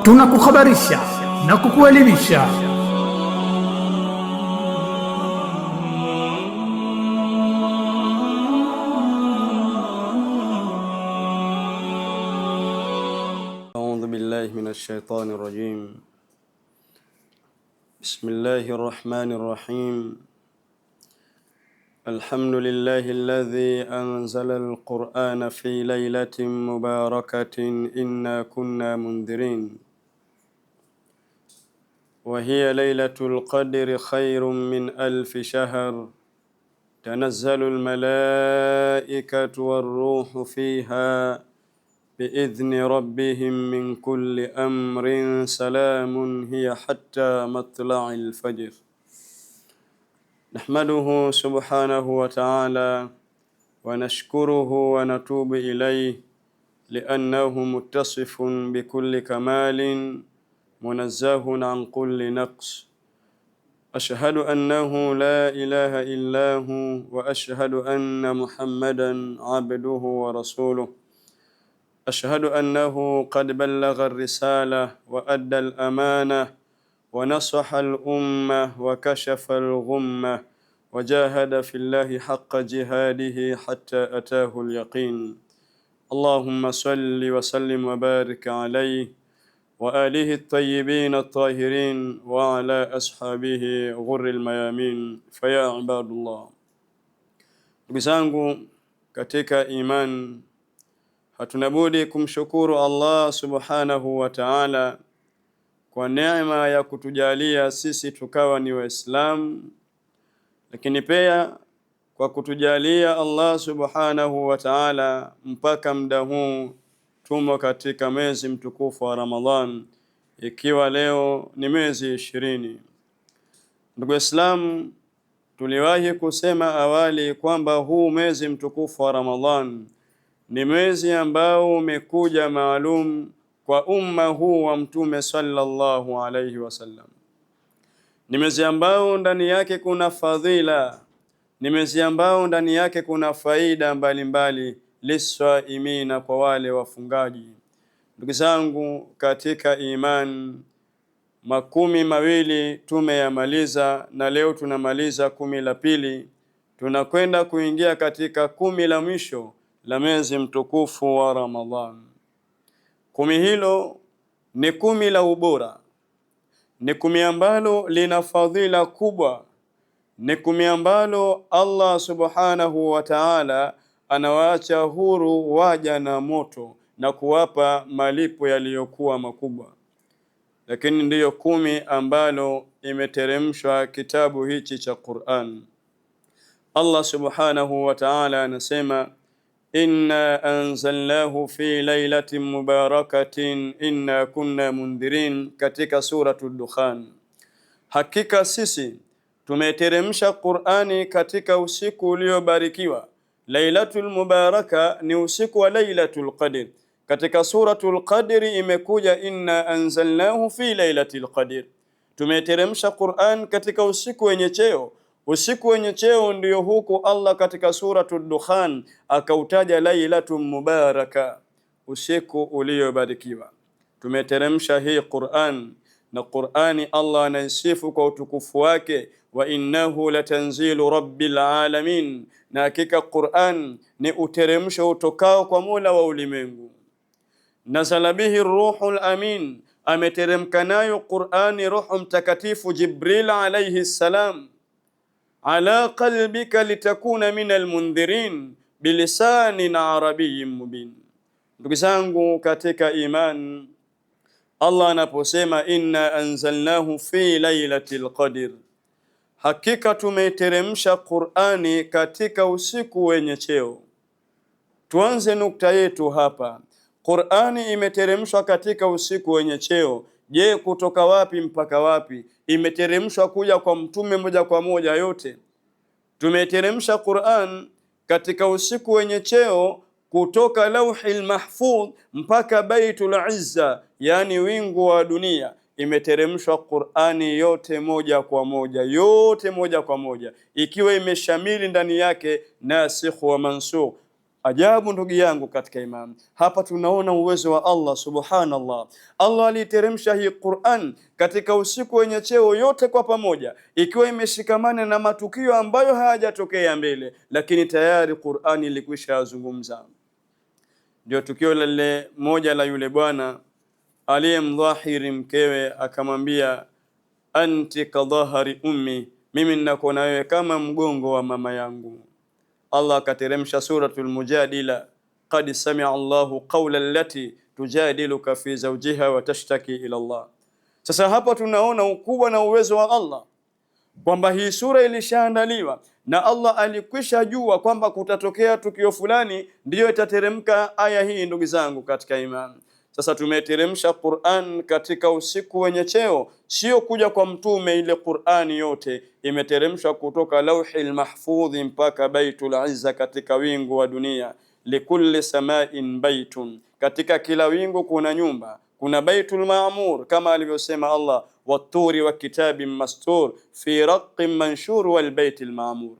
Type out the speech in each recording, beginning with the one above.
tunakuhabarisha na kukuelimisha. أعوذ بالله من الشيطان الرجيم. بسم الله الرحمن الرحيم. الحمد لله الذي أنزل القرآن في ليلة مباركة إنا كنا منذرين، وهي ليلة القدر خير من 1000 شهر، تنزل الملائكة والروح فيها بإذن ربهم من كل أمر سلام هي حتى مطلع الفجر. نحمده سبحانه وتعالى ونشكره ونتوب إليه لأنه متصف بكل كمال منزه عن كل نقص. أشهد أنه لا إله إلا هو، وأشهد أن محمدا عبده ورسوله. أشهد أنه قد بلغ الرسالة وأدى الأمانة ونصح الأمة وكشف الغمة وجاهد في الله حق جهاده حتى أتاه اليقين. اللهم صل وسلم وبارك عليه وآله الطيبين الطاهرين وعلى أصحابه غر الميامين. فيا عباد الله، ndugu zangu katika iman, hatunabudi kumshukuru Allah subhanahu wa ta'ala kwa neema ya kutujalia sisi tukawa ni Waislamu, lakini pia kwa kutujalia Allah subhanahu wa ta'ala mpaka muda huu tumo katika mwezi mtukufu wa Ramadhan, ikiwa leo ni mwezi 20. Ndugu Waislamu, tuliwahi kusema awali kwamba huu mwezi mtukufu wa Ramadhan ni mwezi ambao umekuja maalum kwa umma huu wa Mtume sallallahu alayhi wasallam. Ni mwezi ambao ndani yake kuna fadhila, ni mwezi ambao ndani yake kuna faida mbalimbali liswaimina, kwa wale wafungaji. Ndugu zangu katika iman, 12 tumeyamaliza na leo tunamaliza 10 la pili. Tunakwenda kuingia katika 10 la mwisho la mwezi mtukufu wa Ramadhan. 10 hilo ni 10 la ubora, ni 10 ambalo lina fadhila kubwa, ni 10 ambalo Allah subhanahu wa ta'ala anawaacha huru waja na moto na kuwapa malipo yaliyokuwa makubwa. Lakini ndiyo 10 ambalo imeteremshwa kitabu hichi cha Qur'an. Allah subhanahu wa ta'ala anasema, inna anzalnahu fi laylatin mubarakatin inna kunna mundhirin, katika suratul Dukhan. Hakika sisi tumeteremsha Qur'ani katika usiku uliobarikiwa. Lailatul mubaraka ni usiku wa Lailatul Qadr. Katika suratul Qadri imekuja inna anzalnahu fi lailatul qadr. Tumeteremsha Qur'an katika usiku wenye cheo. Usiku wenye cheo ndio huku Allah katika suratul Dukhan akautaja lailatul mubaraka, usiku uliobarikiwa. Tumeteremsha hii Qur'an, na Qur'ani Allah anaisifu kwa utukufu wake, wa innahu latanzilu rabbil alamin, na hakika Qur'an ni uteremsho utokao kwa Mola wa ulimwengu. Nazala bihi ruhul amin, ameteremka nayo Qur'ani Roho Mtakatifu Jibril alayhi salam, ala qalbika litakuna minal mundhirin bilisanin arabiyyin mubin. Ndugu zangu katika iman, Allah anaposema inna anzalnahu fi lailatul qadr, hakika tumeteremsha Qur'ani katika usiku wenye cheo. Tuanze nukta yetu hapa. Qur'ani imeteremshwa katika usiku wenye cheo. Je, kutoka wapi mpaka wapi? Imeteremshwa kuja kwa mtume moja kwa moja yote. Tumeteremsha Qur'an katika usiku wenye cheo kutoka Lauhil Mahfudh mpaka Baitul Izza, yani wingu wa dunia. Imeteremshwa Qur'ani yote moja kwa moja, yote moja kwa moja, ikiwa imeshamili ndani yake nasikh wa mansukh. Ajabu ndugu yangu katika imani, hapa tunaona uwezo wa Allah subhanallah. Allah aliteremsha hii Qur'an katika usiku wenye cheo yote kwa pamoja, ikiwa imeshikamana na matukio ambayo hayajatokea mbele, lakini tayari Qur'an ilikwisha yazungumza. Ndio tukio lile moja la yule bwana aliyemdhahiri mkewe, akamwambia anti kadhahari ummi, mimi ninakuona wewe kama mgongo wa mama yangu. Allah akateremsha suratul Mujadila, qad sami'a Allahu qawla allati tujadiluka fi zawjiha wa tashtaki ila Allah. Sasa hapa tunaona ukubwa na uwezo wa Allah, kwamba hii sura ilishaandaliwa na Allah alikwisha jua kwamba kutatokea tukio fulani, ndiyo itateremka aya hii. Ndugu zangu katika imani, sasa tumeteremsha Qur'an katika usiku wenye cheo, sio kuja kwa mtume. Ile Qur'ani yote imeteremshwa kutoka Lauhil Mahfudhi mpaka Baitul Izza, katika wingu wa dunia. Likulli samain baitun, katika kila wingu kuna nyumba, kuna Baitul Maamur kama alivyosema Allah, waturi wa kitabin mastur fi raqqin manshur wal Baitul Maamur.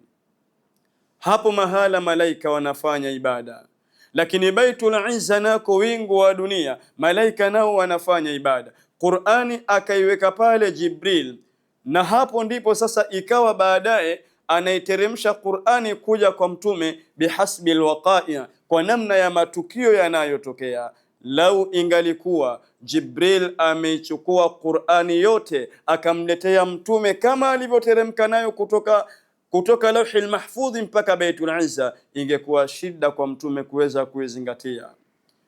Hapo mahala malaika wanafanya ibada, lakini Baitul Izza nako wingu wa dunia, malaika nao wanafanya ibada. Qur'ani akaiweka pale Jibril, na hapo ndipo sasa ikawa baadaye anaiteremsha Qur'ani kuja kwa mtume bihasbi alwaqa'i, kwa namna ya matukio yanayotokea. Lau ingalikuwa Jibril ameichukua Qur'ani yote akamletea mtume kama alivyoteremka nayo kutoka Lauhil Mahfudhi mpaka Baitul Izza, ingekuwa shida kwa mtume kuweza kuizingatia.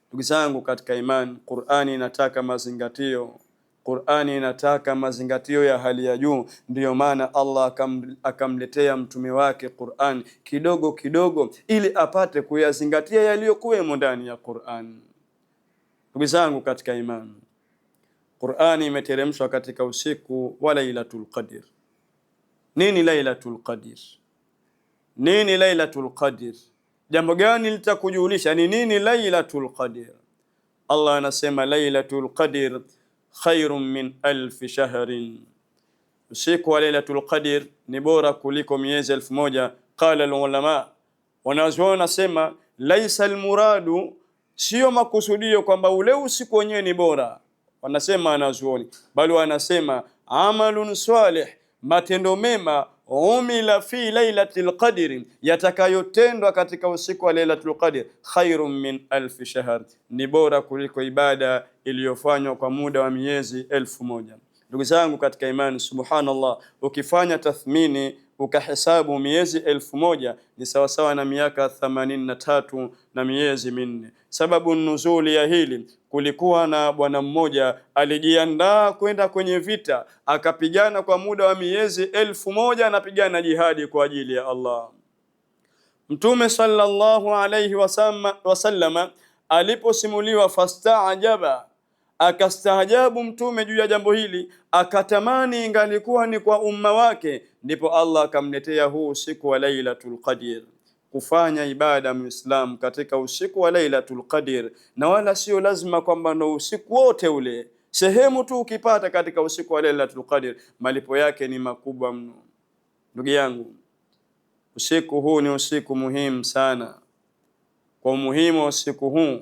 Ndugu zangu katika imani, Qur'ani inataka mazingatio. Qur'ani inataka mazingatio ya hali ya juu. Ndiyo maana Allah akamletea mtume wake Qur'an kidogo kidogo, ili apate kuyazingatia yaliyokuwemo ndani ya Qur'an. Ndugu zangu katika imani, Qur'ani imeteremshwa katika usiku wa Lailatul Qadr. Nini Lailatul Qadr? Nini Lailatul Qadr? Jambo gani litakujulisha ni nini Lailatul Qadr? Allah anasema Lailatul Qadr khairun min alf shahrin, usiku wa Lailatul Qadr ni bora kuliko miezi 1000. Qala alulama, wanazuoni wanasema laisa almuradu, sio makusudio kwamba ule usiku wenyewe ni bora, wanasema wanazuoni, bali wanasema amalun salih, matendo mema, umila fi lailatul qadri, yatakayotendwa katika usiku wa Lailatul Qadr, khairun min alf shahr, ni bora kuliko ibada iliyofanywa kwa muda wa miezi 1000. Ndugu zangu katika imani, subhanallah, ukifanya tathmini ukahesabu miezi 1000 ni sawasawa na miaka 83 na miezi 4. Sababu nuzuli ya hili, kulikuwa na bwana mmoja alijiandaa kwenda kwenye vita, akapigana kwa muda wa miezi 1000, anapigana jihadi kwa ajili ya Allah. Mtume sallallahu alayhi wasallama aliposimuliwa fastaajaba, akastaajabu mtume juu ya jambo hili, akatamani ingalikuwa ni kwa umma wake. Ndipo Allah akamletea huu usiku wa Lailatul Qadr, kufanya ibada muislam katika usiku wa Lailatul Qadr, na wala sio lazima kwamba ndo usiku wote ule. Sehemu tu ukipata katika usiku wa Lailatul Qadr, malipo yake ni makubwa mno. Ndugu yangu, usiku huu ni usiku muhimu sana. Kwa umuhimu wa usiku huu,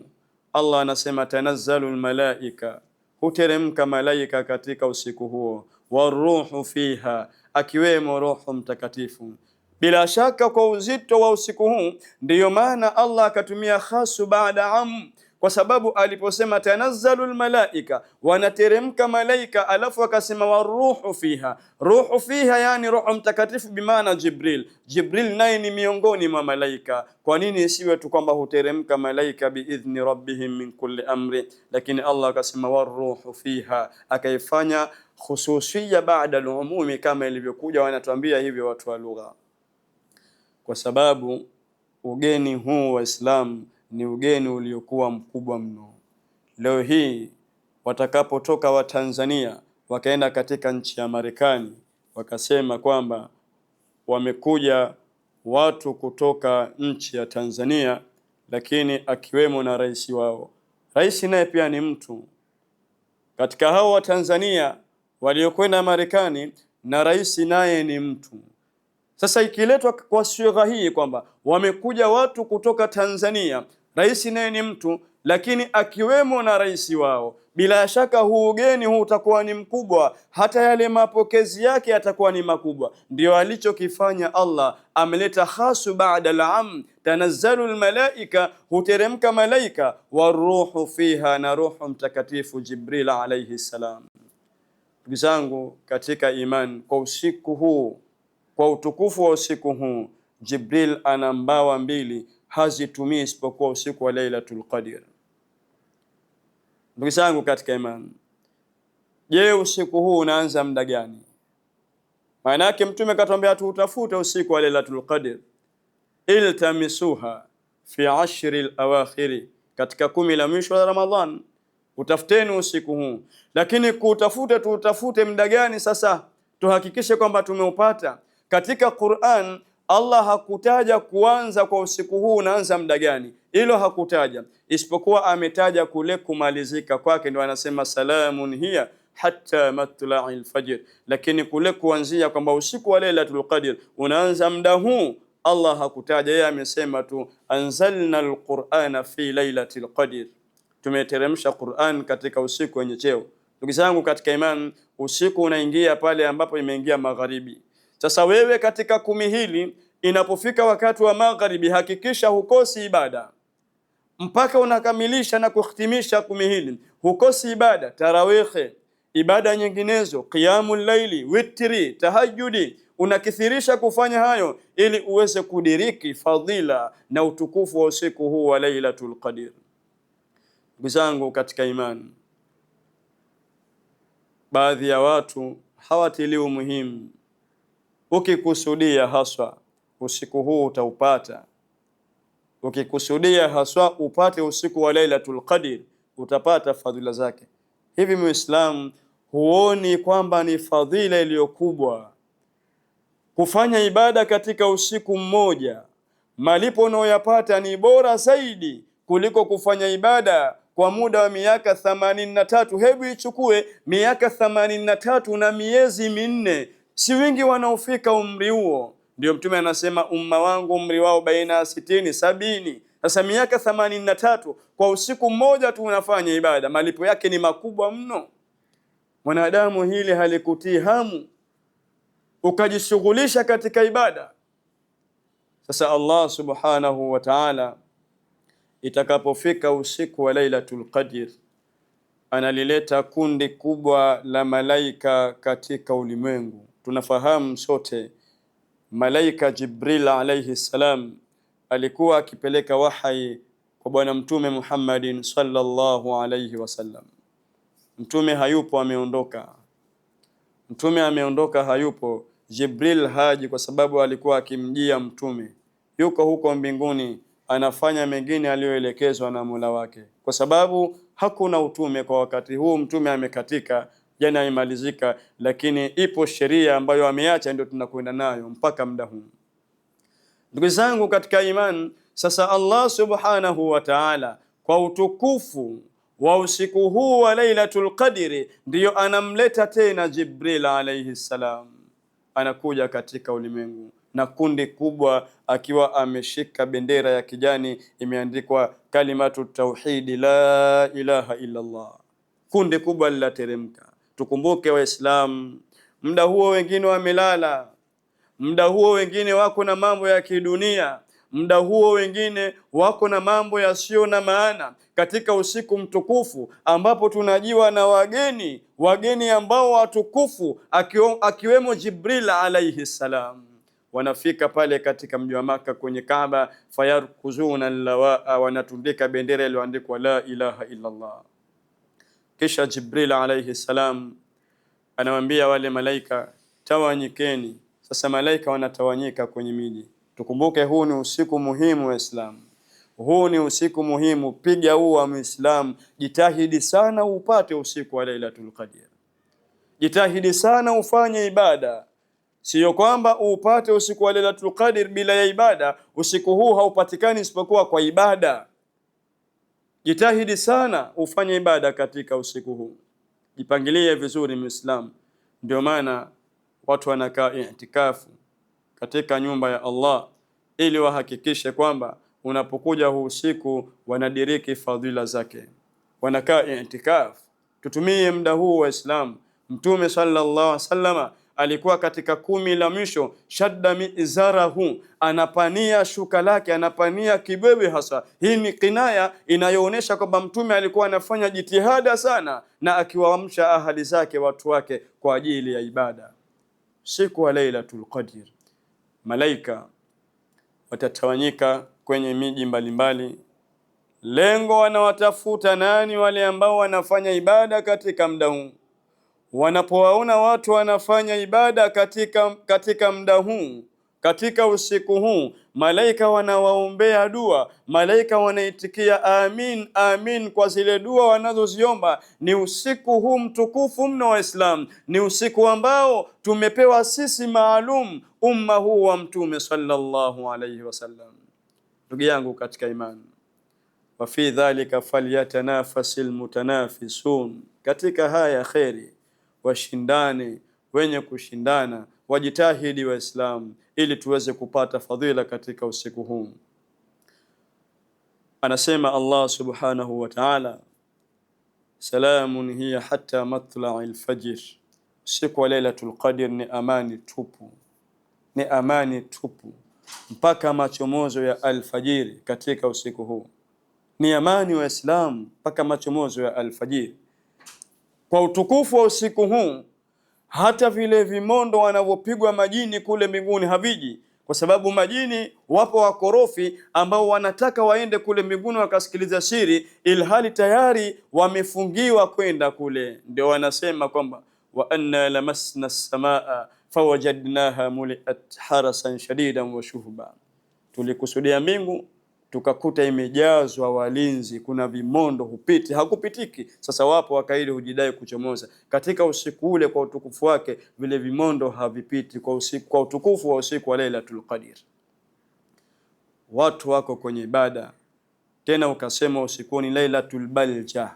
Allah anasema tanazzalul malaika, huteremka malaika katika usiku huo, waruhu fiha, akiwemo Roho Mtakatifu. Bila shaka kwa uzito wa usiku huu, ndiyo maana Allah akatumia khasu baada am, kwa sababu aliposema tanazzalul malaika, wanateremka malaika, alafu akasema waruhu fiha. Ruhu fiha yani Roho Mtakatifu bimaana Jibril. Jibril naye ni miongoni mwa malaika. Kwa nini isiwe tu kwamba huteremka malaika biidhni rabbihim min kulli amri, lakini Allah akasema waruhu fiha, akaifanya khususiyya baada al-umumi, kama ilivyokuja wanatuambia hivyo watu wa lugha, kwa sababu ugeni huu wa Islam ni ugeni uliokuwa mkubwa mno. Leo hii watakapotoka wa Tanzania wakaenda katika nchi ya Marekani, wakasema kwamba wamekuja watu kutoka nchi ya Tanzania, lakini akiwemo na rais wao. Rais naye pia ni mtu. Katika hao wa Tanzania waliokwenda Marekani, na rais naye ni mtu. Sasa ikiletwa kwa sigha hii kwamba wamekuja watu kutoka Tanzania, rais naye ni mtu, lakini akiwemo na rais wao, bila shaka huu ugeni huu utakuwa ni mkubwa, hata yale mapokezi yake yatakuwa ni makubwa. Ndio alichokifanya Allah, ameleta khasu baada al-am, tanazzalu al-malaika, huteremka malaika, waruhu fiha, na Roho Mtakatifu Jibril alayhi salam. Ndugu zangu katika iman, kwa usiku huu, kwa utukufu wa usiku huu, Jibril ana mbawa mbili, hazitumii isipokuwa usiku wa Lailatul Qadr. Ndugu zangu katika imani, je, usiku huu unaanza muda gani? Maana yake Mtume katuambia tuutafute usiku wa Lailatul Qadr, iltamisuha fi ashri al-awakhir, katika 10 la mwisho la Ramadhan. Utafuteni usiku huu, lakini tuutafute muda gani? Sasa tuhakikishe kwamba tumeupata. Katika Qur'an Allah hakutaja kuanza kwa usiku huu unaanza muda gani, hilo hakutaja, isipokuwa ametaja kule kumalizika kwake, ndio anasema salamun hiya hatta matla'il fajr. Lakini kule kuanzia kwamba usiku wa Lailatul Qadr unaanza muda huu, Allah hakutaja. Yeye amesema tu anzalna alqur'ana fi lailatil qadr, tumeteremsha Qur'an katika usiku wenye cheo. Ndugu zangu katika imani, usiku unaingia pale ambapo imeingia magharibi. Sasa wewe katika 10 hili, inapofika wakati wa magharibi, hakikisha hukosi ibada mpaka unakamilisha na kuhitimisha 10 hili. Hukosi ibada, tarawih, ibada nyinginezo, qiyamul laili, witri, tahajjudi, unakithirisha kufanya hayo ili uweze kudiriki fadhila na utukufu wa usiku huu wa Lailatul Qadr. Ndugu zangu katika imani, baadhi ya watu hawatili umuhimu. Ukikusudia haswa usiku huu utaupata. Ukikusudia haswa upate usiku wa Lailatul Qadr, utapata fadhila zake. Hivi Muislamu, huoni kwamba ni fadhila iliyokubwa kufanya ibada katika usiku mmoja? Malipo unayoyapata ni bora zaidi kuliko kufanya ibada kwa muda wa miaka 83. Hebu ichukue miaka 83 na miezi 4. Si wingi wanaofika umri huo. Ndio Mtume anasema umma wangu umri wao baina ya 60 70. Sasa miaka 83 kwa usiku mmoja tu unafanya ibada, malipo yake ni makubwa mno. Mwanadamu, hili halikutii hamu ukajishughulisha katika ibada? Sasa Allah subhanahu wa ta'ala, itakapofika usiku wa Lailatul Qadr, analileta kundi kubwa la malaika katika ulimwengu. Tunafahamu sote malaika Jibril alayhi salam alikuwa akipeleka wahyi kwa bwana Mtume Muhammadin sallallahu alayhi wasallam. Mtume hayupo, ameondoka. Mtume ameondoka, hayupo. Jibril haji kwa sababu alikuwa akimjia Mtume, yuko huko mbinguni anafanya mengine aliyoelekezwa na Mola wake, kwa sababu hakuna utume kwa wakati huu. Mtume amekatika, jana imalizika, lakini ipo sheria ambayo ameacha, ndio tunakwenda nayo mpaka muda huu. Ndugu zangu katika imani, sasa Allah subhanahu wa ta'ala kwa utukufu wa usiku huu wa Lailatul Qadri ndiyo anamleta tena Jibril alayhi salam, anakuja katika ulimwengu na kundi kubwa, akiwa ameshika bendera ya kijani imeandikwa kalimatu tauhidi la ilaha illa Allah. Kundi kubwa lilateremka. Tukumbuke Waislamu, muda huo wengine wamelala, muda huo wengine wako na mambo ya kidunia, muda huo wengine wako na mambo yasiyo na maana. Katika usiku mtukufu ambapo tunajiwa na wageni ambao watukufu, akiwemo Jibril alayhi salam, wanafika pale katika mji wa Maka kwenye Kaaba, fayarkuzuna lawaa, wanatundika bendera iliyoandikwa la ilaha illa Allah. Kisha Jibril alayhi salam anawaambia wale malaika, tawanyikeni. Sasa malaika wanatawanyika kwenye miji. Tukumbuke huu ni usiku muhimu wa Islam. Huu ni usiku muhimu. Piga huu wa Muislam, jitahidi sana upate usiku wa Lailatul Qadr. Jitahidi sana ufanye ibada. Sio kwamba upate usiku wa Lailatul Qadr bila ya ibada. Usiku huu haupatikani isipokuwa kwa ibada. Jitahidi sana ufanye ibada katika usiku huu. Jipangilie vizuri Muislam. Ndio maana watu wanakaa i'tikafu katika nyumba ya Allah, ili wahakikishe kwamba unapokuja huu usiku wanadiriki fadhila zake, wanakaa i'tikaf. Tutumie muda huu wa Islam. Mtume sallallahu alaihi wasallam alikuwa katika 10 la mwisho, shadda mizarahu, anapania shuka lake, anapania kibebe hasa. Hii ni kinaya inayoonyesha kwamba Mtume alikuwa anafanya jitihada sana na akiwaamsha ahali zake, watu wake, kwa ajili ya ibada. Siku wa Lailatul Qadr, malaika watatawanyika kwenye miji mbalimbali. Lengo, wanawatafuta nani? Wale ambao wanafanya ibada katika muda huu. Wanapowaona watu wanafanya ibada katika muda huu, katika usiku huu, malaika wanawaombea dua, malaika wanaitikia amin amin kwa zile dua wanazoziomba. Ni usiku huu mtukufu mno wa Islam, ni usiku ambao tumepewa sisi maalum, umma huu wa Mtume sallallahu alayhi wasallam. Ndugu yangu katika imani, wa fi dhalika falyatanafasil mutanafisun, katika haya kheri washindane wenye kushindana, wajitahidi Waislamu ili tuweze kupata fadhila katika usiku huu. Anasema Allah subhanahu wa ta'ala, salamun hiya hatta matla'il fajr. Usiku wa Lailatul Qadr ni amani tupu, ni amani tupu mpaka machomozo ya alfajiri. Katika usiku huu ni amani wa Islam mpaka machomozo ya alfajiri. Kwa utukufu wa usiku huu, hata vile vimondo wanavyopigwa majini kule mbinguni haviji, kwa sababu majini wapo wakorofi ambao wanataka waende kule mbinguni wakasikiliza siri, ilhali tayari wamefungiwa kwenda kule. Ndio wanasema kwamba wa anna lamasna as-samaa fawajadnaha muliat harasan shadidan wa shuhba, tulikusudia mbingu tukakuta imejazwa walinzi, kuna vimondo hupiti, hakupitiki. Sasa wapo wakaidi hujidai kuchomoza katika usiku ule. Kwa utukufu wake vile vimondo havipiti kwa usiku, kwa utukufu wa usiku wa Lailatul Qadr. Watu wako kwenye ibada, tena ukasema usiku ni Lailatul Balja,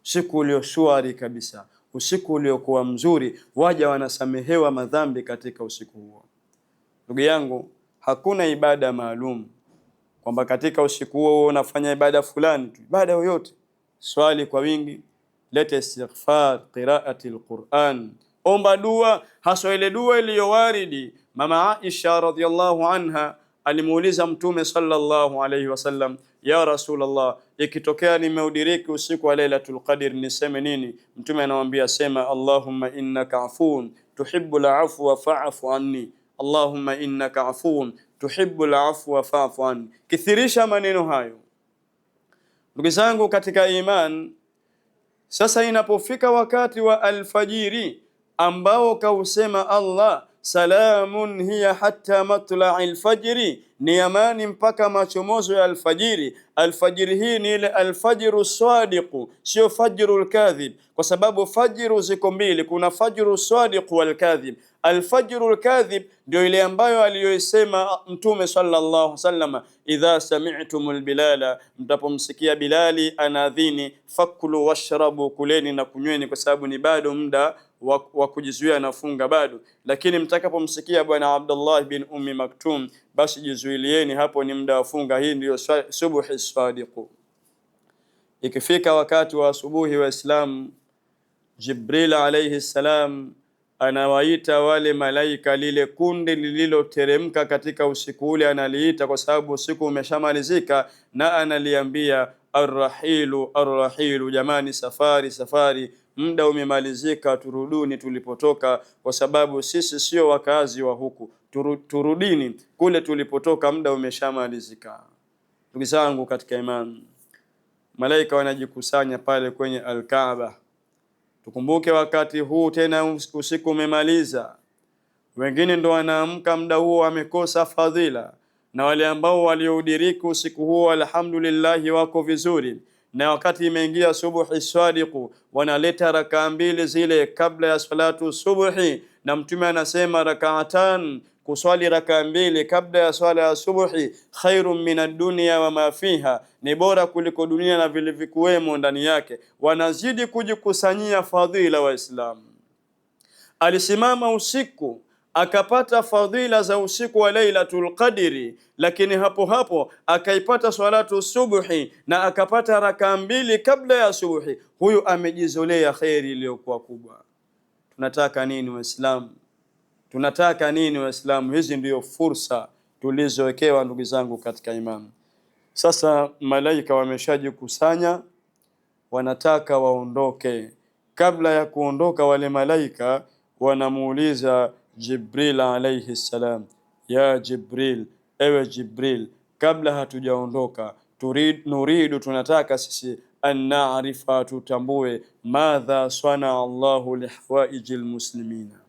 usiku ulio shwari kabisa, usiku uliokuwa mzuri, waja wanasamehewa madhambi katika usiku huo. Ndugu yangu, hakuna ibada maalum kwamba katika usiku huo unafanya ibada fulani tu. Ibada yoyote, swali kwa wingi, leta istighfar, qiraati alquran, omba dua, hasa ile dua iliyowaridi. Mama Aisha radhiyallahu anha alimuuliza Mtume sallallahu alayhi wasallam, ya Rasulullah, ikitokea nimeudiriki usiku wa Lailatul Qadr niseme nini? Mtume anamwambia, sema Allahumma innaka afuun tuhibbul afwa fa'fu anni, Allahumma innaka afuun tuhibbul afwa fa'fu anni. Kithirisha maneno hayo. Ndugu zangu katika iman, sasa inapofika wakati wa alfajiri ambao kausema Allah, salamun hiya hatta matla'il fajri, ni amani mpaka machomozo ya alfajiri. Alfajiri hii ni ile alfajru sadiqu, sio fajrul kadhib, kwa sababu fajru ziko mbili, kuna fajru sadiq wal kadhib. Alfajrul kadhib ndio ile ambayo aliyosema Mtume sallallahu alaihi wasallam, idha sami'tumul bilala, mtapomsikia Bilali anadhini, fakulu washrabu, kuleni na kunyweni, kwa sababu ni bado muda wa kujizuia na funga bado. Lakini mtakapomsikia bwana Abdullah bin Ummi Maktum, basi jizuilieni, hapo ni muda wa funga. Hii ndio subuhi sadiqu. Ikifika wakati wa asubuhi wa Islam, Jibril alayhi salam anawaita wale malaika, lile kundi lililoteremka katika usiku ule analiita, kwa sababu usiku umeshamalizika, na analiambia arrahilu arrahilu, jamani, safari safari, muda umemalizika, turuduni tulipotoka, kwa sababu sisi sio wakazi wa huku, turudini kule tulipotoka, muda umeshamalizika. Ndugu zangu katika imani, malaika wanajikusanya pale kwenye Al-Kaaba. Tukumbuke wakati huu tena usiku umemaliza, wengine ndo wanaamka muda huo wamekosa fadhila, na wale ambao walioudiriki usiku huo alhamdulillah wako vizuri. Na wakati imeingia subuhi sadiqu, wanaleta rakaa mbili zile kabla ya salatu subuhi, na Mtume anasema rakaatan, kuswali rakaa mbili kabla ya swala ya subuhi, khairun minad dunya wa ma fiha, ni bora kuliko dunia na vile vikuwemo ndani yake. Wanazidi kujikusanyia fadhila wa Islam. Alisimama usiku akapata fadhila za usiku wa Lailatul Qadri, lakini hapo hapo akaipata salatu subuhi na akapata rakaa 2 kabla ya subuhi, huyu amejizolea kheri iliyokuwa kubwa. Tunataka nini Waislamu? Tunataka nini Waislamu? Hizi ndiyo fursa tulizowekewa ndugu zangu katika imani. Sasa malaika wameshajikusanya, wanataka waondoke. Kabla ya kuondoka, wale malaika wanamuuliza Jibril alayhi salam, ya Jibril, ewe Jibril, kabla hatujaondoka, tunataka sisi an na'rifa, tutambue, madha sana Allahu lihawaiji almuslimina,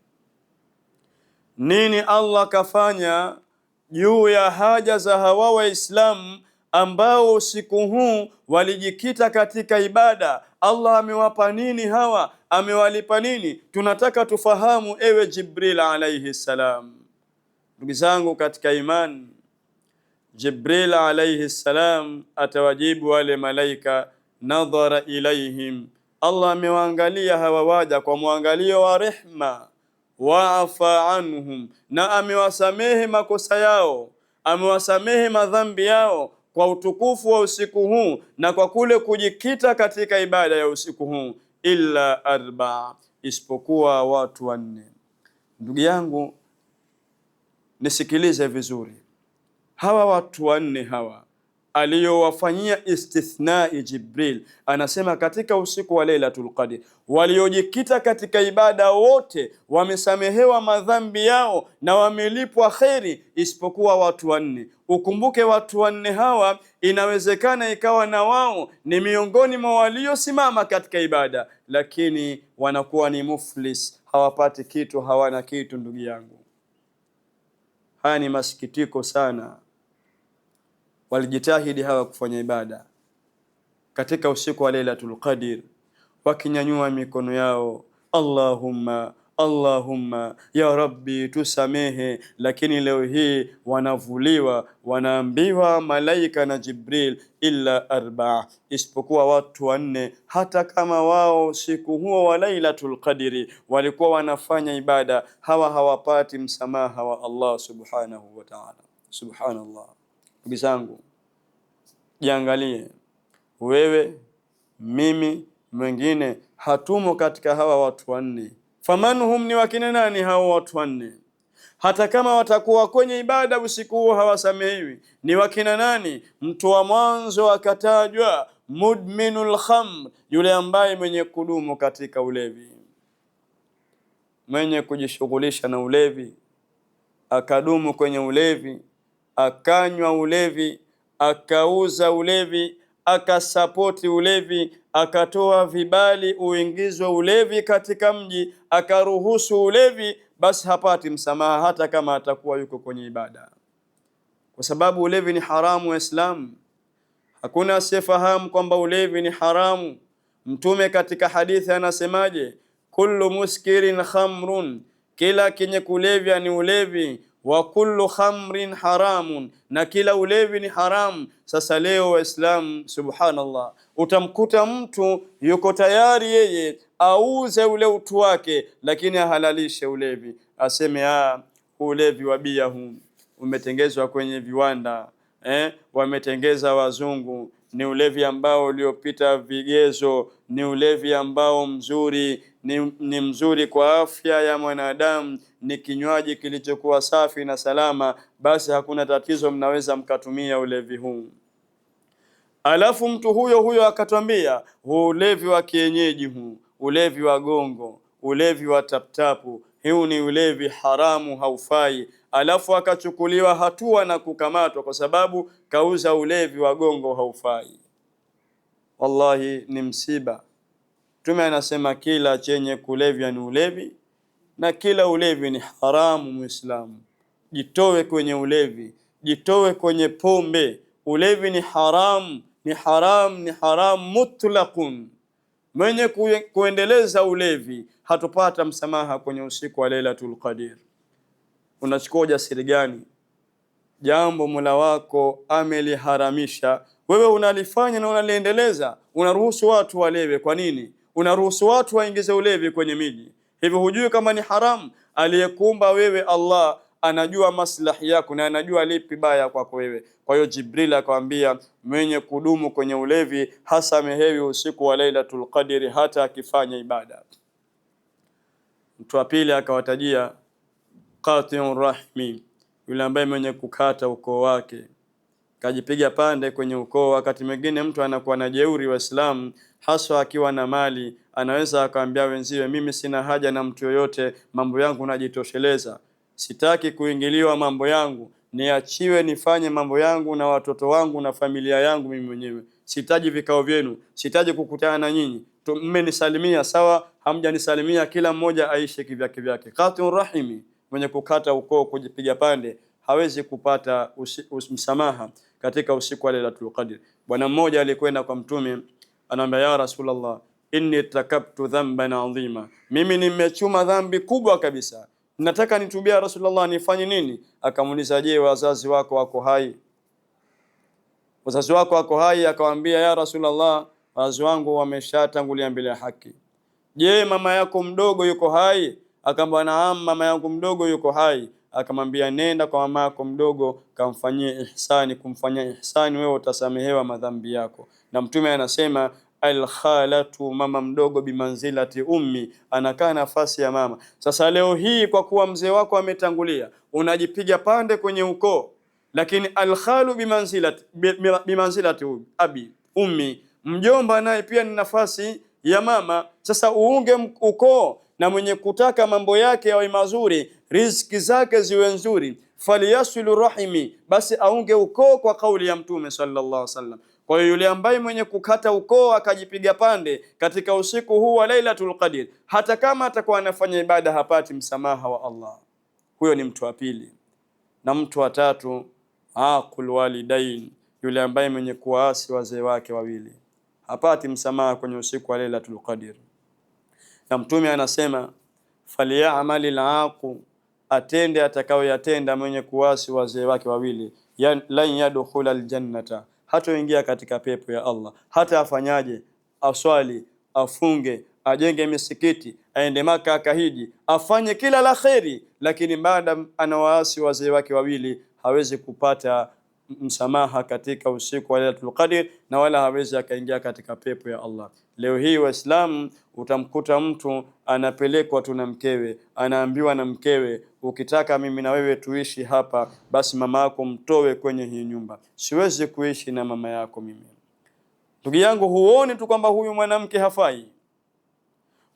nini Allah kafanya juu ya haja za hawa Waislamu ambao usiku huu walijikita katika ibada. Allah amewapa nini hawa? Amewalipa nini? Tunataka tufahamu, ewe Jibril alayhi salam. Ndugu zangu katika imani, Jibril alayhi salam atawajibu wale malaika, nadhara ilaihim, Allah amewaangalia hawa waja kwa muangalio wa rehma, waafa anhum, na amewasamehe makosa yao, amewasamehe madhambi yao kwa utukufu wa usiku huu na kwa kule kujikita katika ibada ya usiku huu, illa 4, isipokuwa watu 4. Ndugu yangu nisikilize vizuri, hawa watu 4 hawa aliyowafanyia istithnai Jibril, anasema katika usiku wa Lailatul Qadr waliojikita katika ibada wote wamesamehewa madhambi yao na wamelipwa kheri, isipokuwa watu 4. Ukumbuke watu 4 hawa inawezekana ikawa na wao ni miongoni mwa waliosimama katika ibada, lakini wanakuwa ni muflis, hawapati kitu, hawana kitu. Ndugu yangu, haya ni masikitiko sana. Walijitahidi hawa kufanya ibada katika usiku wa Lailatul Qadr, wakinyanyua mikono yao, Allahumma Allahumma ya Rabbi tusamehe, lakini leo hii wanavuliwa, wanaambiwa malaika na Jibril, illa 4, isipokuwa watu 4. Hata kama wao siku huo wa Lailatul Qadri walikuwa wanafanya ibada, hawa hawapati msamaha wa Allah subhanahu wa ta'ala. Subhanallah. Ndugu zangu, jiangalie wewe, mimi, mwingine hatumo katika hawa watu 4. Famanhum, ni wakina nani hawa watu 4? Hata kama watakuwa kwenye ibada usiku huo hawasamehiwi. Ni wakina nani? Mtu wa mwanzo akatajwa mudminul khamr, yule ambaye mwenye kudumu katika ulevi, mwenye kujishughulisha na ulevi, akadumu kwenye ulevi, akanywa ulevi, akauza ulevi, akasapoti ulevi, akatoa vibali uingizwe ulevi katika mji, akaruhusu ulevi, basi hapati msamaha hata kama atakuwa yuko kwenye ibada, kwa sababu ulevi ni haramu. Waislamu, hakuna asiyefahamu kwamba ulevi ni haramu. Mtume katika hadithi anasemaje? Kullu muskirin khamrun, kila kenye kulevya ni ulevi, wa kullu khamrin haramun, na kila ulevi ni haramu. Sasa leo Waislamu, subhanallah, utamkuta mtu yuko tayari yeye auze ule utu wake, lakini ahalalishe ulevi, aseme ulevi wa bia huu umetengezwa kwenye viwanda, wametengeza wazungu, ni ulevi ambao uliopita vigezo, ni ulevi ambao mzuri, ni mzuri kwa afya ya mwanadamu, ni kinywaji kilichokuwa safi na salama, basi hakuna tatizo, mnaweza mkatumia ulevi huu. Alafu mtu huyo akatwambia ulevi wa kienyeji huu, ulevi wa gongo, ulevi wa taptapu, huu ni ulevi haramu, haufai. Alafu akachukuliwa hatua na kukamatwa kwa sababu kauza ulevi wa gongo, haufai. Wallahi ni msiba. Mtume anasema kila chenye kulevya ni ulevi na kila ulevi ni haramu. Muislamu, jitowe kwenye ulevi, jitowe kwenye pombe. Ulevi ni haramu, ni haramu, ni haramu mutlaqun. Mwenye kuendeleza ulevi hatupata msamaha kwenye usiku wa Lailatul Qadr. Unachukua ujasiri gani? Jambo Mola wako ameliharamisha, wewe unalifanya na unaliendeleza, unaruhusu watu walewe. Kwa nini? Unaruhusu watu waingize ulevi kwenye miji. Hivyo hujui kama ni haramu? Aliyekuumba wewe Allah anajua maslahi yako na anajua lipi baya kwako wewe. Kwa hiyo Jibril akamwambia, mwenye kudumu kwenye ulevi hasamehewi usiku wa Lailatul Qadri hata akifanya ibada. Mtu wa pili akawatajia qati'ur rahmi, yule ambaye mwenye kukata ukoo wake, kajipiga pande kwenye ukoo. Wakati mwingine mtu anakuwa na jeuri Waislamu, haswa akiwa na mali, anaweza akamwambia wenziwe, mimi sina haja na mtu yoyote, mambo yangu najitosheleza, sitaki kuingiliwa mambo yangu, niachiwe nifanye mambo yangu na watoto wangu na familia yangu mimi mwenyewe, sitaji vikao vyenu, sitaji kukutana na nyinyi, mmenisalimia sawa, hamjanisalimia, kila mmoja aishi kivyake vyake. Qati'ur rahimi, mwenye kukata ukoo, kujipiga pande, hawezi kupata msamaha katika usiku wa Lailatul Qadr. Bwana mmoja alikwenda kwa Mtume, anamwambia, ya Rasulullah, inni takabtu dhanban adhima, mimi nimechuma dhambi kubwa kabisa, nataka nitubia Rasulullah, nifanye nini? Akamuuliza, je, wazazi wako wako hai? Wazazi wako wako hai? Akamwambia, ya Rasulullah, wazazi wangu wameshatangulia mbele ya haki. Je, mama yako mdogo yuko hai? Akamwambia, naam, mama yangu mdogo yuko hai. Akamwambia, nenda kwa mama yako mdogo kamfanyie ihsani. Kumfanyia ihsani wewe utasamehewa madhambi yako. Na Mtume anasema al-khalatu, mama mdogo, bimanzilati ummi, anakaa nafasi ya mama. Sasa leo hii kwa kuwa mzee wako ametangulia, unajipiga pande kwenye ukoo, lakini al-khalu bimanzilati abi ummi, mjomba naye pia ni nafasi ya mama. Sasa uunge ukoo, na mwenye kutaka mambo yake yawe mazuri, riziki zake ziwe nzuri, faliyasilu rahimi, basi aunge ukoo kwa kauli ya Mtume sallallahu alaihi wasallam. Kwa hiyo yule ambaye mwenye kukata ukoo akajipiga pande katika usiku huu wa Lailatul Qadr, hata kama atakuwa anafanya ibada, hapati msamaha wa Allah. Huyo ni mtu wa pili. Na mtu wa tatu, aqul walidain, yule ambaye mwenye kuasi wazee wake wawili, hapati msamaha kwenye usiku wa Lailatul Qadr. Na Mtume anasema, falyamalil aqu, atende atakayoyatenda mwenye kuasi wazee wake wawili, lan yadkhula aljannata, hatoingia katika pepo ya Allah. Hata afanyaje, aswali, afunge, ajenge misikiti, aende Maka akahiji, afanye kila la kheri, lakini baada anawaasi wazee wake wawili, hawezi kupata msamaha katika usiku wa Lailatul Qadr, na wala hawezi akaingia katika pepo ya Allah. Leo hii Waislamu utamkuta mtu anapelekwa tu na mkewe, anaambiwa na mkewe, ukitaka mimi na wewe tuishi hapa, basi mama yako mtowe kwenye hii nyumba, siwezi kuishi na mama yako mimi. Ndugu yangu, huoni tu kwamba huyu mwanamke hafai?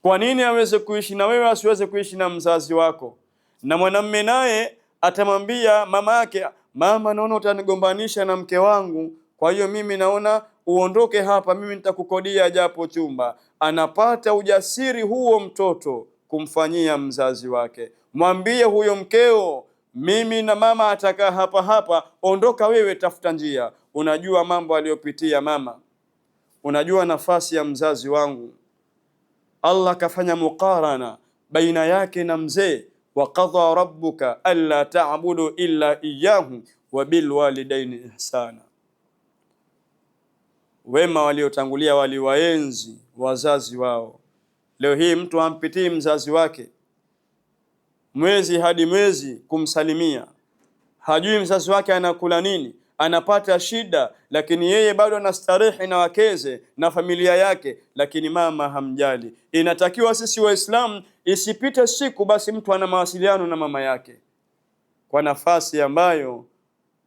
Kwa nini aweze kuishi na wewe asiweze kuishi na mzazi wako? Na mwanamume naye atamwambia mama yake, mama, naona utanigombanisha na mke wangu, kwa hiyo mimi naona uondoke hapa, mimi nitakukodia japo chumba. Anapata ujasiri huo mtoto kumfanyia mzazi wake. Mwambie huyo mkeo, mimi na mama atakaa hapa hapa, ondoka wewe, tafuta njia. Unajua mambo aliyopitia mama, unajua nafasi ya mzazi wangu. Allah kafanya muqarana baina yake na mzee, wa qadha rabbuka alla ta'budu illa iyyahu wa bil walidaini ihsana. Wema waliotangulia waliwaenzi wazazi wao. Leo hii mtu hampitii mzazi wake mwezi hadi mwezi kumsalimia, hajui mzazi wake anakula nini, anapata shida, lakini yeye bado anastarehe na wakeze na familia yake, lakini mama hamjali. Inatakiwa sisi Waislamu isipite siku basi mtu ana mawasiliano na mama yake, kwa nafasi ambayo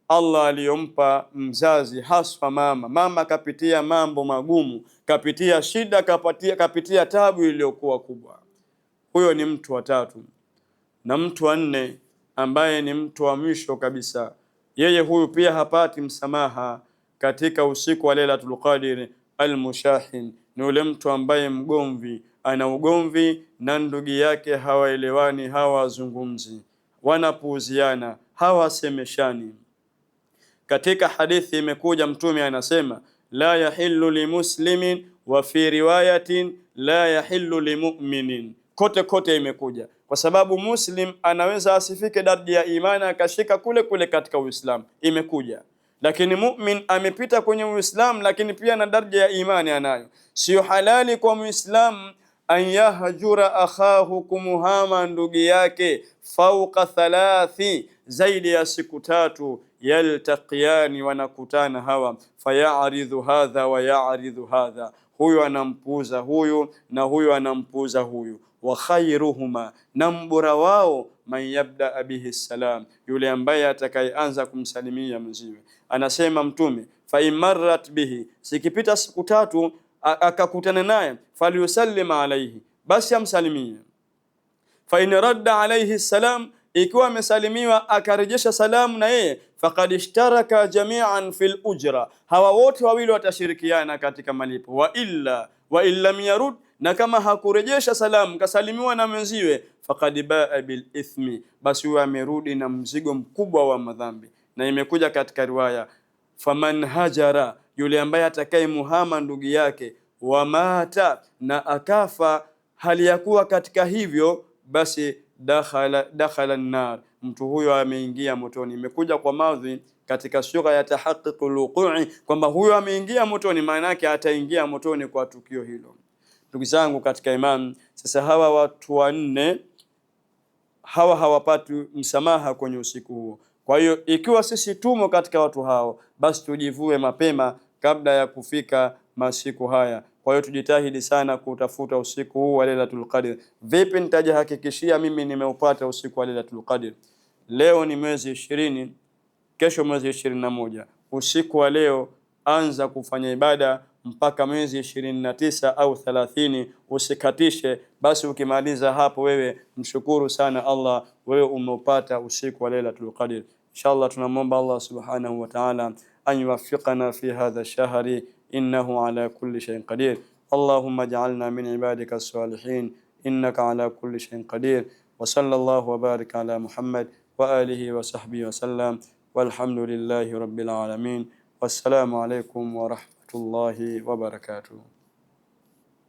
Allah aliyompa mzazi, haswa mama. Mama kapitia mambo magumu, kapitia shida, kapitia tabu iliyokuwa kubwa. Huyo ni mtu wa tatu. Na mtu wa nne ambaye ni mtu wa mwisho kabisa, yeye huyu pia hapati msamaha katika usiku wa Lailatul Qadr. Al-mushahin, ni ule mtu ambaye mgomvi, ana ugomvi na ndugu yake, hawaelewani, hawazungumzi, wanapuuziana, hawasemeshani. Katika hadithi imekuja Mtume anasema, la yahillu limuslimin, wa fi riwayatin la yahillu limu'minin. Kote imekuja, kwa sababu muslim anaweza asifike daraja ya imani akashika kule katika Uislamu, imekuja. Lakini mu'min amepita kwenye Uislamu, lakini pia na daraja ya imani anayo. Sio halali kwa Muislamu an yahjura akhahu, kumuhama ndugu yake, fauqa thalathi, zaidi ya siku 3, yaltaqiyani, wanakutana hawa, fayaridhu hadha wa yaridhu hadha, huyu anampuuza huyu na huyu anampuuza huyu. Wa khairuhuma, na mbora wao, man yabda bihi salam, yule ambaye atakayeanza kumsalimia mwenziwe. Anasema Mtume, fa imarrat bihi, sikipita siku 3 akakutana naye, falyusallim alayhi, basi amsalimie. Fa in radda alayhi salam, ikiwa amesalimiwa akarejesha salamu na yeye, faqad ishtaraka jami'an fil ujra, hawa wote wawili watashirikiana katika malipo. Wa illam yarud, na kama hakurejesha salamu, kasalimiwa na mwenziwe, faqad baa bil ithmi, basi huyo amerudi na mzigo mkubwa wa madhambi. Na imekuja katika riwaya, faman hajara, yule ambaye atakaye muhama ndugu yake, wa mata, na akafa hali ya kuwa katika hivyo, basi dakhala an-nar, mtu huyo ameingia motoni. Imekuja kwa madhi katika sura ya tahaqqiqul wuqu'i kwamba huyo ameingia motoni, maana yake ataingia motoni kwa tukio hilo. Ndugu zangu katika imani, sasa hawa watu 4 hawa hawapati msamaha kwenye usiku huo. Kwa hiyo ikiwa sisi tumo katika watu hao, basi tujivue mapema kabla ya kufika masiku haya. Kwa hiyo tujitahidi sana kutafuta usiku huu wa Lailatul Qadr. Vipi nitajihakikishia mimi nimeupata usiku wa Lailatul Qadr? Leo ni mwezi 20, kesho mwezi 21. Usiku wa leo anza kufanya ibada mpaka mwezi 29 au 30, usikatishe. Basi ukimaliza hapo, wewe mshukuru sana Allah, wewe umeupata usiku wa Lailatul Qadr. Inshallah tunamwomba Allah subhanahu wa ta'ala an yuwaffiqana fi hadha ash-shahri, innahu ala kulli shay'in qadir. Allahumma ij'alna min ibadika as-salihin, innaka ala kulli shay'in qadir. Wa sallallahu wa baraka ala Muhammad wa alihi wa sahbihi wa sallam, walhamdulillahi rabbil alamin. Wassalamu alaykum wa rahmatullahi wa barakatuh.